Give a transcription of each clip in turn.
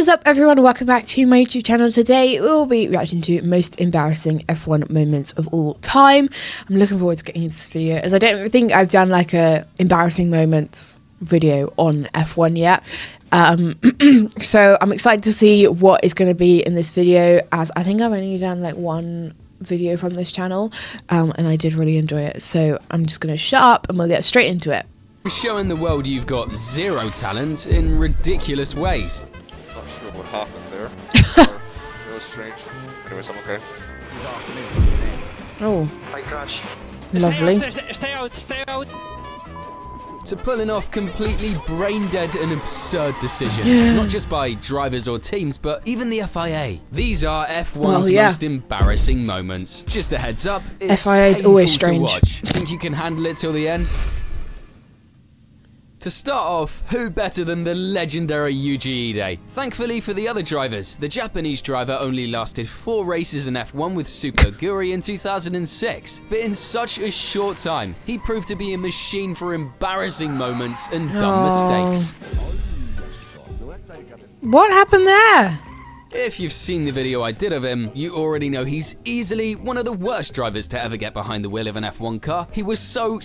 What is up, everyone? Welcome back to my YouTube channel. Today we'll be reacting to most embarrassing F1 moments of all time. I'm looking forward to getting into this video, as I don't think I've done like a embarrassing moments video on F1 yet. So I'm excited to see what is going to be in this video, as I think I've only done like one video from this channel, and I did really enjoy it. So I'm just going to shut up and we'll get straight into it. Showing the world you've got zero talent in ridiculous ways. Not sure what happened there. It was strange. Anyways, I'm okay. Oh, I crash. lovely. Stay out. To pulling off completely brain-dead and absurd decisions. Not just by drivers or teams, but even the FIA. These are F1's most embarrassing moments. Just a heads up, it's FIA is always strange. to watch. Think you can handle it till the end? To start off, who better than the legendary Yuji Ide? Thankfully for the other drivers, the Japanese driver only lasted 4 races in F1 with Super Guri in 2006. But in such a short time, he proved to be a machine for embarrassing moments and dumb mistakes. What happened there? If you've seen the video I did of him, you already know he's easily one of the worst drivers to ever get behind the wheel of an F1 car. He was so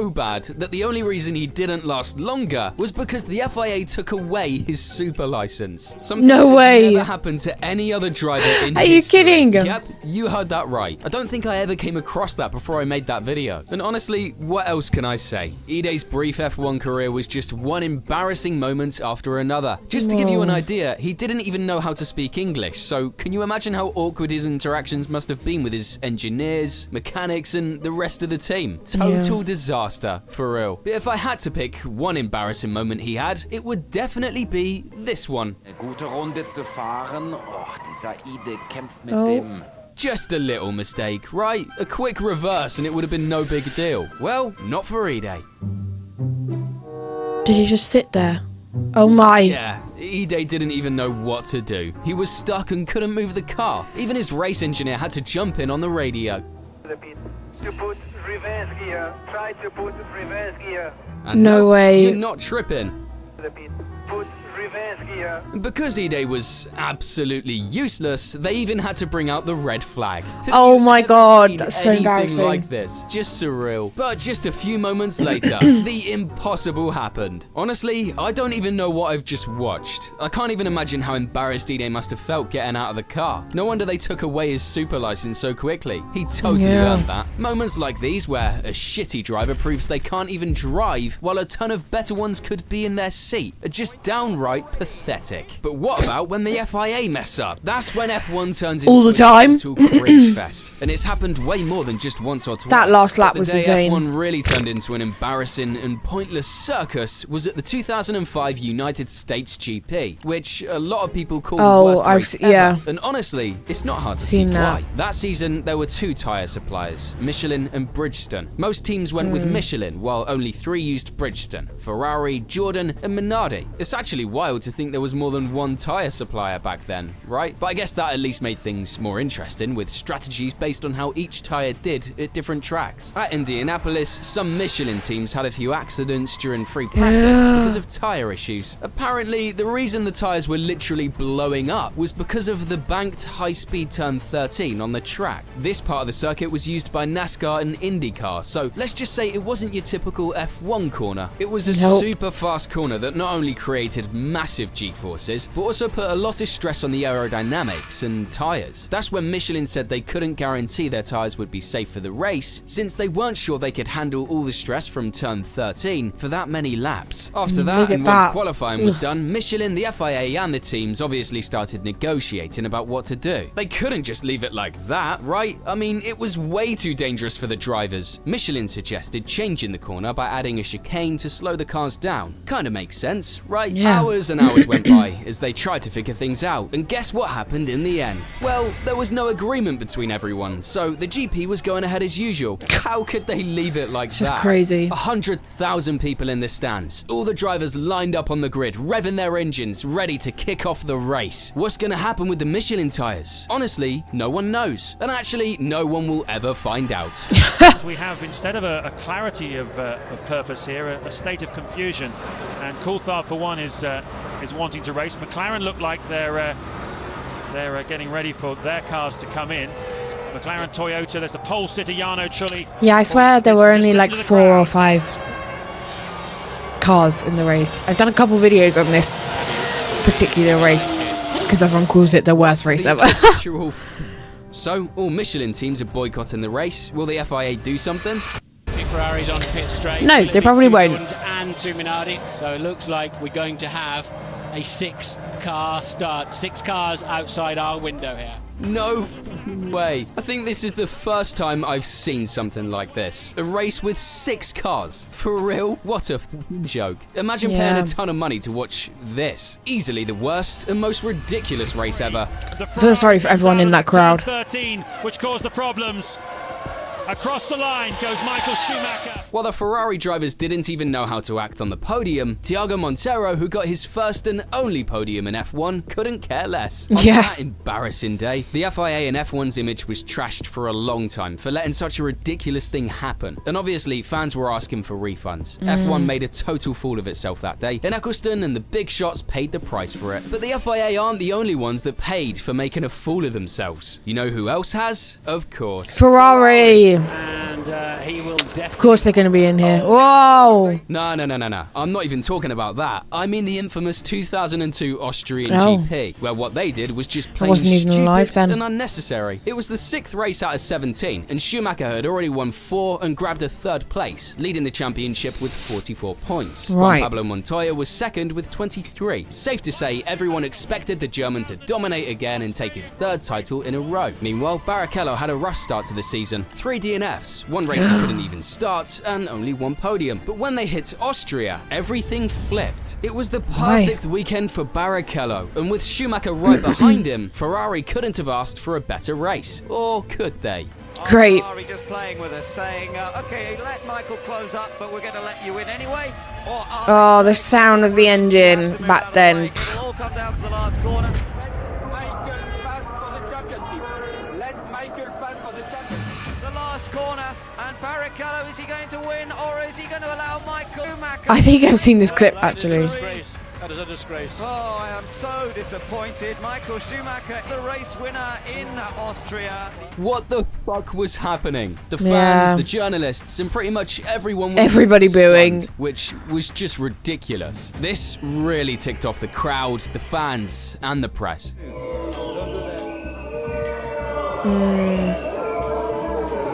bad that the only reason he didn't last longer was because the FIA took away his super license. Something No way. that never happened to any other driver in history. Are you kidding? Yep, you heard that right. I don't think I ever came across that before I made that video. And honestly, what else can I say? Ide's brief F1 career was just one embarrassing moment after another. Just to give you an idea, he didn't even know how to speak English, so can you imagine how awkward his interactions must have been with his engineers, mechanics, and the rest of the team? Total disaster, for real. But if I had to pick one embarrassing moment he had, it would definitely be this one. Gute Runde zu fahren. Oh, dieser Ide kämpft mit dem. Just a little mistake, right? A quick reverse and it would have been no big deal. Well, not for Ide. Did he just sit there? Oh my. Yeah, Ide didn't even know what to do. He was stuck and couldn't move the car. Even his race engineer had to jump in on the radio. To put reverse gear. Try to put reverse gear. And No way. You're not tripping. Put reverse gear. Because Ide was absolutely useless, they even had to bring out the red flag. Have Oh you my ever God, seen that's so anything embarrassing. like this? Just surreal. But just a few moments later, the impossible happened. Honestly, I don't even know what I've just watched. I can't even imagine how embarrassed Ide must have felt getting out of the car. No wonder they took away his super license so quickly. He totally earned that. Moments like these where a shitty driver proves they can't even drive while a ton of better ones could be in their seat are just downright pathetic. But what about when the FIA mess up? That's when F1 turns into All the time. a total cringe fest. And it's happened way more than just once or twice. That last lap But was the day insane. F1 really turned into an embarrassing and pointless circus was at the 2005 United States GP, which a lot of people call the worst race ever. And honestly, it's not hard to see why. That season, there were 2 tyre suppliers, Michelin and Bridgestone. Most teams went with Michelin, while only 3 used Bridgestone, Ferrari, Jordan, and Minardi. It's actually wild to think there was more than 1 tyre supplier back then, right? But I guess that at least made things more interesting, with strategies based on how each tyre did at different tracks. At Indianapolis, some Michelin teams had a few accidents during free practice because of tyre issues. Apparently, the reason the tyres were literally blowing up was because of the banked high-speed turn 13 on the track. This part of the circuit was used by NASCAR and IndyCar, so let's just say it wasn't your typical F1 corner. It was a super fast corner that not only created massive G-forces, but also put a lot of stress on the aerodynamics and tyres. That's when Michelin said they couldn't guarantee their tyres would be safe for the race, since they weren't sure they could handle all the stress from turn 13 for that many laps. After that, and once qualifying was done, Michelin, the FIA, and the teams obviously started negotiating about what to do. They couldn't just leave it like that, right? I mean, it was way too dangerous for the drivers. Michelin suggested changing the corner by adding a chicane to slow the cars down. Kinda makes sense, right? Hours and hours went by as they tried to figure things out, and guess what happened in the end? Well, there was no agreement between everyone, so the GP was going ahead as usual. How could they leave it like that? Just crazy. 100,000 people in the stands, all the drivers lined up on the grid, revving their engines, ready to kick off the race. What's gonna happen with the Michelin tyres? Honestly, no one knows, and actually, no one will ever find out. We have, instead of a clarity of purpose here, a state of confusion. And Coulthard, for one, is is wanting to race. McLaren look like they're getting ready for their cars to come in. McLaren, Toyota, there's the pole sitter, Jarno Trulli. Yeah, I swear there were only like 4 or 5 cars in the race. I've done a couple videos on this particular race because everyone calls it the worst race ever. So, all Michelin teams are boycotting the race. Will the FIA do something? Ferrari's on pit straight. No, they probably won't. And to Minardi. So it looks like we're going to have a 6-car start. 6 cars outside our window here. No way. I think this is the first time I've seen something like this. A race with 6 cars. For real? What a joke. Imagine paying a ton of money to watch this. Easily the worst and most ridiculous race ever. I feel sorry for everyone in that crowd. 13, which caused the problems. Across the line goes Michael Schumacher. While the Ferrari drivers didn't even know how to act on the podium, Thiago Monteiro, who got his first and only podium in F1, couldn't care less. On that embarrassing day, the FIA and F1's image was trashed for a long time for letting such a ridiculous thing happen. And obviously, fans were asking for refunds. F1 made a total fool of itself that day, and Eccleston and the big shots paid the price for it. But the FIA aren't the only ones that paid for making a fool of themselves. You know who else has? Of course. Ferrari. And he will definitely... Of course they're going to be in here. Whoa! No. I'm not even talking about that. I mean the infamous 2002 Austrian GP, where what they did was just plain stupid and unnecessary. It was the 6th race out of 17, and Schumacher had already won 4 and grabbed a 3rd place, leading the championship with 44 points. Juan Pablo Montoya was 2nd with 23. Safe to say, everyone expected the German to dominate again and take his 3rd title in a row. Meanwhile, Barrichello had a rough start to the season. 3 DNFs, 1 race he couldn't even start, and only 1 podium. But when they hit Austria, everything flipped. It was the perfect weekend for Barrichello, and with Schumacher right behind him, Ferrari couldn't have asked for a better race. Or could they? Great. Ferrari just playing with us, saying, okay, let Michael close up, but we're going to let you in anyway. Oh, the sound of the engine back then. It'll all come down to the last corner. The last corner, and Barrichello, is he going to win, or is he going to allow Michael Schumacher? I think I've seen this clip actually. That is a disgrace. Oh, I am so disappointed. Michael Schumacher, the race winner in Austria. What the fuck was happening? The fans, the journalists, and pretty much everyone was everybody booing, which was just ridiculous. This really ticked off the crowd, the fans, and the press.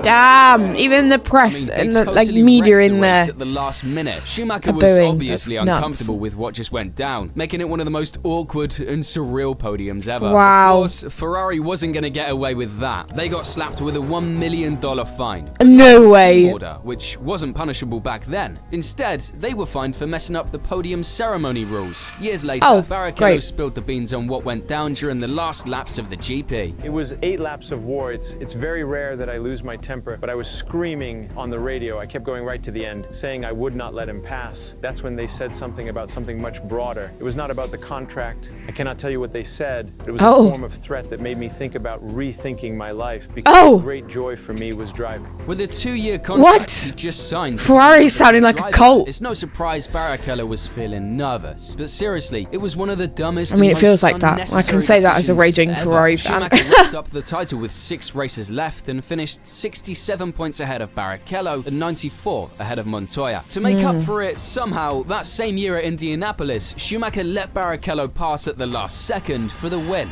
Damn, even the press and the media in there. At the last minute, Schumacher was obviously uncomfortable with what just went down, making it one of the most awkward and surreal podiums ever. Wow. Of course, Ferrari wasn't going to get away with that. They got slapped with a $1 million fine. No way. Order, which wasn't punishable back then. Instead, they were fined for messing up the podium ceremony rules. Years later, Barrichello spilled the beans on what went down during the last laps of the GP. It was 8 laps of war. It's very rare that I lose my temper, but I was screaming on the radio. I kept going right to the end, saying I would not let him pass. That's when they said something about something much broader. It was not about the contract. I cannot tell you what they said, but it was a form of threat that made me think about rethinking my life, because great joy for me was driving. With a 2-year contract he just signed, Ferrari sounding like a cult. It's no surprise Barrichello was feeling nervous, but seriously, it was one of the dumbest. I mean, it feels like that. I can say that as a raging Ferrari fan. Schumacher wrapped up the title with 6 races left and finished 67 points ahead of Barrichello and 94 ahead of Montoya. To make up for it, somehow, that same year at Indianapolis, Schumacher let Barrichello pass at the last second for the win.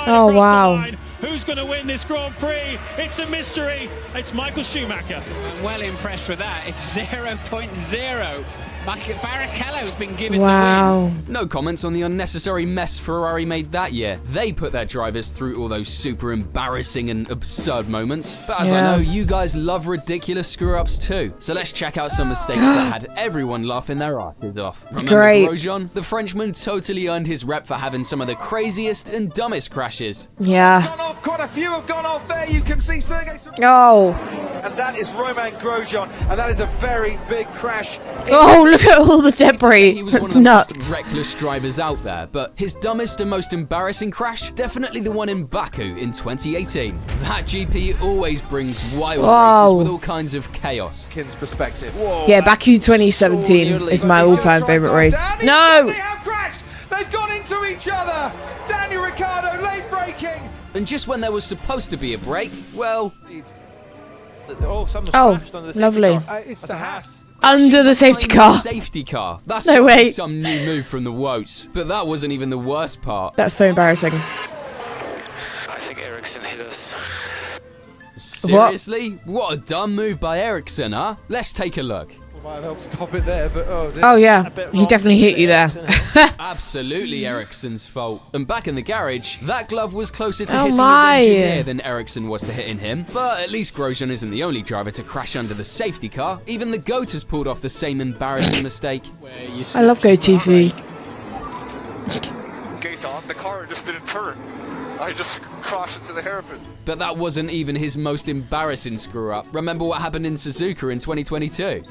Oh, wow. Who's going to win this Grand Prix? It's a mystery. It's Michael Schumacher. I'm well impressed with that. It's 0.0. Barrichello's been given the win. No comments on the unnecessary mess Ferrari made that year. They put their drivers through all those super embarrassing and absurd moments. But as I know, you guys love ridiculous screw-ups too. So let's check out some mistakes that had everyone laughing their asses off. Remember Grosjean? The Frenchman totally earned his rep for having some of the craziest and dumbest crashes. Yeah. Quite a few have gone off there. You can see Sergei. Oh. And that is Romain Grosjean, and that is a very big crash. Oh, look at all the debris. He was That's one of the nuts. most reckless drivers out there, but his dumbest and most embarrassing crash, definitely the one in Baku in 2018. That GP always brings wild races with all kinds of chaos. Perspective. Yeah, Baku 2017 is my all-time favorite race. No! They have crashed! into each other. Daniel Ricciardo late braking. And just when there was supposed to be a break, well... Oh, lovely. It's the Haas. Under the safety car. Safety car. That's no way. Some new move from the Woats. But that wasn't even the worst part. That's so embarrassing. I think Ericsson hit us. Seriously? What a dumb move by Ericsson, huh? Let's take a look. Might have helped stop it there, but oh yeah, he definitely hit you there. Absolutely Ericsson's fault. And back in the garage, that glove was closer to hitting his engineer than Ericsson was to hitting him. But at least Grosjean isn't the only driver to crash under the safety car. Even the GOAT has pulled off the same embarrassing mistake. I love GOAT TV. Gate on, the car just didn't turn. I just crashed into the hairpin. But that wasn't even his most embarrassing screw-up. Remember what happened in Suzuka in 2022?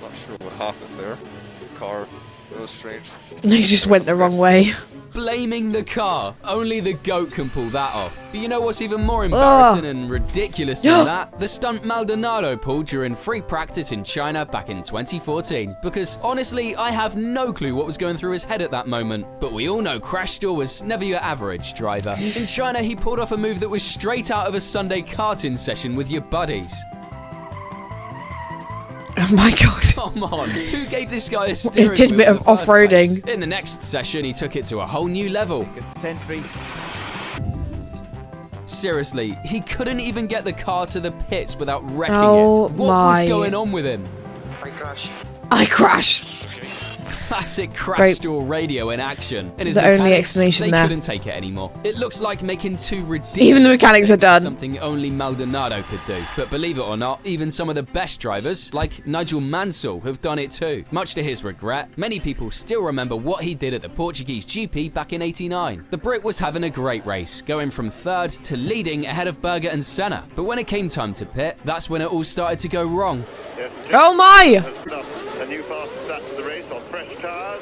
Not sure what happened there. The car, it was strange. He just went the wrong way. Blaming the car. Only the GOAT can pull that off. But you know what's even more embarrassing and ridiculous than that? The stunt Maldonado pulled during free practice in China back in 2014. Because honestly, I have no clue what was going through his head at that moment. But we all know Crashtor was never your average driver. In China, he pulled off a move that was straight out of a Sunday karting session with your buddies. Oh my god. Come on, who gave this guy a steering wheel? He did a bit of off-roading. In the next session, he took it to a whole new level. Seriously, he couldn't even get the car to the pits without wrecking it. What was going on with him? I crash. Classic Crashtor radio in action. And his the mechanics, only explanation they there. couldn't take it anymore. It looks like making two ridiculous even the mechanics are done. Something only Maldonado could do. But believe it or not, even some of the best drivers, like Nigel Mansell, have done it too. Much to his regret, many people still remember what he did at the Portuguese GP back in '89. The Brit was having a great race, going from third to leading ahead of Berger and Senna. But when it came time to pit, that's when it all started to go wrong. Oh my! A new fast start to the race on fresh tires,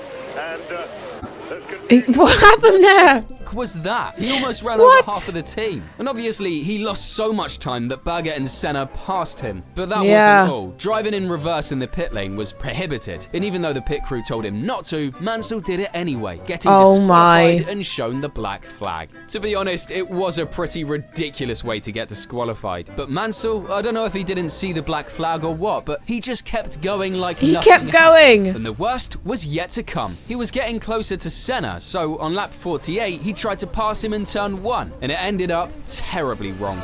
and what happened there? Was that? He almost ran over half of the team. And obviously, he lost so much time that Berger and Senna passed him. But that wasn't all. Driving in reverse in the pit lane was prohibited. And even though the pit crew told him not to, Mansell did it anyway, getting disqualified and shown the black flag. To be honest, it was a pretty ridiculous way to get disqualified. But Mansell, I don't know if he didn't see the black flag or what, but he just kept going like nothing kept going. And the worst was yet to come. He was getting closer to Senna, so on lap 48, he tried to pass him in turn 1, and it ended up terribly wrong.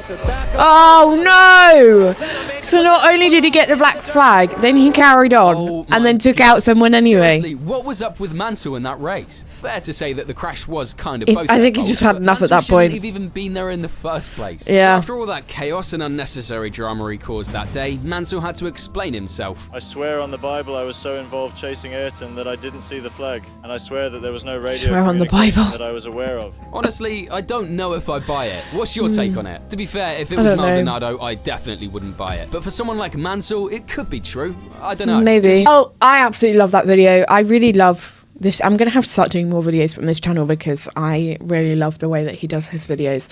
Oh no! So not only did he get the black flag, then he carried on and then took out someone anyway. Seriously, what was up with Mansell in that race? Fair to say that the crash was kind of both. I think he just had enough at that point. Shouldn't have even been there in the first place. Yeah. After all that chaos and unnecessary drama he caused that day, Mansell had to explain himself. I swear on the Bible I was so involved chasing Ayrton that I didn't see the flag, and I swear that there was no radio communication that I was aware of. Honestly, I don't know if I buy it. What's your take on it? To be fair, if it was Maldonado, I definitely wouldn't buy it. But for someone like Mansell, it could be true. I don't know. Maybe. Oh, I absolutely love that video. I really love this. I'm going to have to start doing more videos from this channel because I really love the way that he does his videos.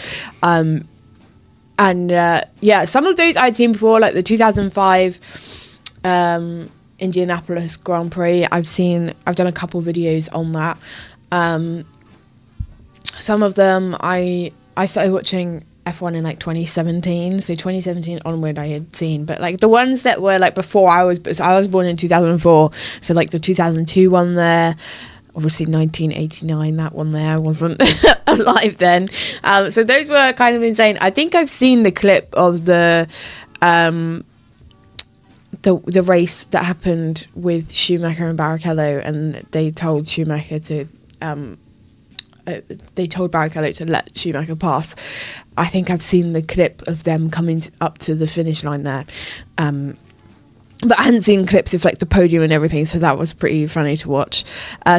Yeah, some of those I'd seen before, like the 2005 Indianapolis Grand Prix. I've done a couple videos on that. Some of them I started watching F1 in like 2017, so 2017 onward I had seen, but like the ones that were like before I was born in 2004, so like the 2002 one there, obviously 1989, that one there, I wasn't alive then, so those were kind of insane. I think I've seen the clip of the race that happened with Schumacher and Barrichello, and they told Schumacher to they told Barrichello to let Schumacher pass. I think I've seen the clip of them coming up to the finish line there. But I hadn't seen clips of like the podium and everything, so that was pretty funny to watch.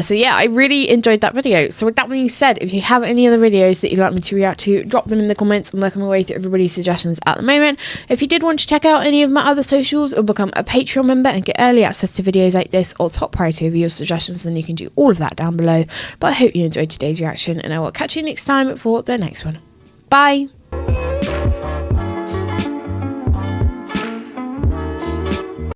So yeah, I really enjoyed that video. So with that being said, if you have any other videos that you'd like me to react to, drop them in the comments. I'm working my way through everybody's suggestions at the moment. If you did want to check out any of my other socials or become a Patreon member and get early access to videos like this or top priority of your suggestions, then you can do all of that down below. But I hope you enjoyed today's reaction, and I will catch you next time for the next one. Bye!